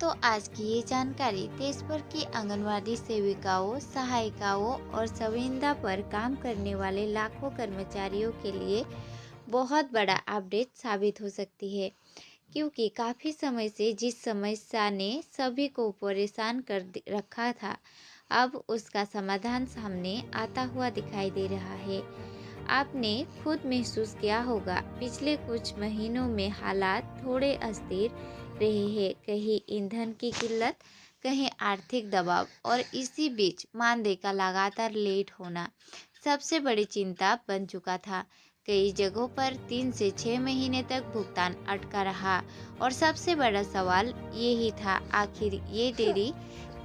दोस्तों, आज की ये जानकारी देश भर की आंगनवाड़ी सेविकाओं, सहायिकाओं और संविदा पर काम करने वाले लाखों कर्मचारियों के लिए बहुत बड़ा अपडेट साबित हो सकती है, क्योंकि काफ़ी समय से जिस समस्या ने सभी को परेशान कर रखा था, अब उसका समाधान सामने आता हुआ दिखाई दे रहा है। आपने खुद महसूस किया होगा, पिछले कुछ महीनों में हालात थोड़े अस्थिर रहे हैं। कहीं ईंधन की किल्लत, कहीं आर्थिक दबाव और इसी बीच मानदेय का लगातार लेट होना सबसे बड़ी चिंता बन चुका था। कई जगहों पर 3 से 6 महीने तक भुगतान अटका रहा और सबसे बड़ा सवाल यही था, आखिर ये देरी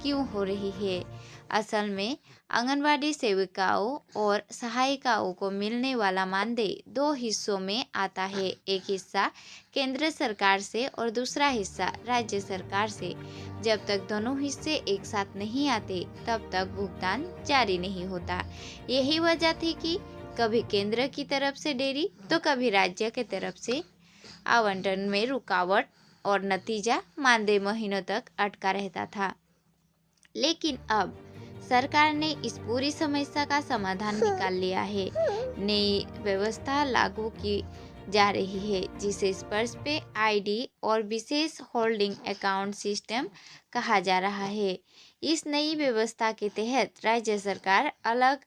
क्यों हो रही है। असल में आंगनवाड़ी सेविकाओं और सहायिकाओं को मिलने वाला मानदेय 2 हिस्सों में आता है। एक हिस्सा केंद्र सरकार से और दूसरा हिस्सा राज्य सरकार से। जब तक दोनों हिस्से एक साथ नहीं आते, तब तक भुगतान जारी नहीं होता। यही वजह थी कि कभी केंद्र की तरफ से देरी तो कभी राज्य की तरफ से आवंटन में रुकावट और नतीजा मानदेय महीनों तक अटका रहता था। लेकिन अब सरकार ने इस पूरी समस्या का समाधान निकाल लिया है। नई व्यवस्था लागू की जा रही है, जिसे स्पर्श पे आईडी और विशेष होल्डिंग अकाउंट सिस्टम कहा जा रहा है। इस नई व्यवस्था के तहत राज्य सरकार अलग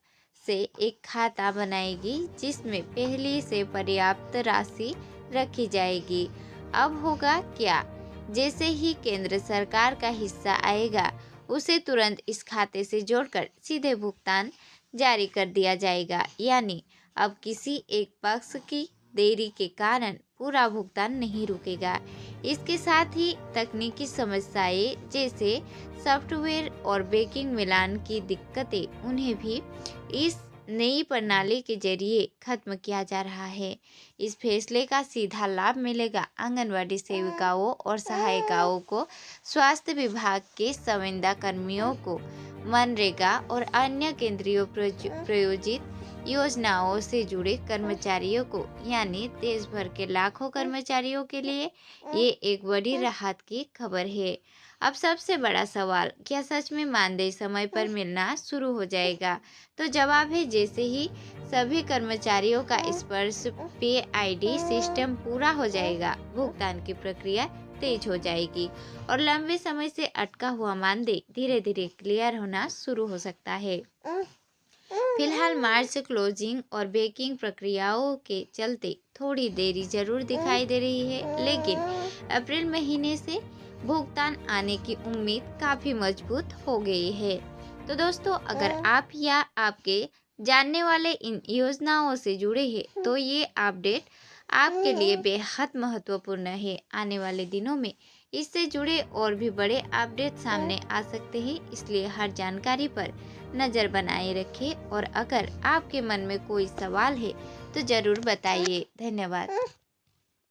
से एक खाता बनाएगी, जिसमें पहले से पर्याप्त राशि रखी जाएगी। अब होगा क्या, जैसे ही केंद्र सरकार का हिस्सा आएगा, उसे तुरंत इस खाते से जोड़कर सीधे भुगतान जारी कर दिया जाएगा। यानी अब किसी एक पक्ष की देरी के कारण पूरा भुगतान नहीं रुकेगा। इसके साथ ही तकनीकी समस्याएं जैसे सॉफ्टवेयर और बैंकिंग मिलान की दिक्कतें, उन्हें भी इस नई प्रणाली के जरिए खत्म किया जा रहा है। इस फैसले का सीधा लाभ मिलेगा आंगनवाड़ी सेविकाओं और सहायिकाओं को, स्वास्थ्य विभाग के संविदा कर्मियों को, मनरेगा और अन्य केंद्रीय प्रायोजित योजनाओं से जुड़े कर्मचारियों को, यानी देश भर के लाखों कर्मचारियों के लिए ये एक बड़ी राहत की खबर है। अब सबसे बड़ा सवाल, क्या सच में मानदेय समय पर मिलना शुरू हो जाएगा? तो जवाब है, जैसे ही सभी कर्मचारियों का स्पर्श पे आईडी सिस्टम पूरा हो जाएगा, भुगतान की प्रक्रिया तेज हो जाएगी और लंबे समय से अटका हुआ मानदेय धीरे धीरे क्लियर होना शुरू हो सकता है। फिलहाल मार्च क्लोजिंग और बैंकिंग प्रक्रियाओं के चलते थोड़ी देरी जरूर दिखाई दे रही है, लेकिन अप्रैल महीने से भुगतान आने की उम्मीद काफ़ी मजबूत हो गई है। तो दोस्तों, अगर आप या आपके जानने वाले इन योजनाओं से जुड़े हैं, तो ये अपडेट आपके लिए बेहद महत्वपूर्ण है। आने वाले दिनों में इससे जुड़े और भी बड़े अपडेट सामने आ सकते हैं, इसलिए हर जानकारी पर नज़र बनाए रखें और अगर आपके मन में कोई सवाल है तो ज़रूर बताइए। धन्यवाद।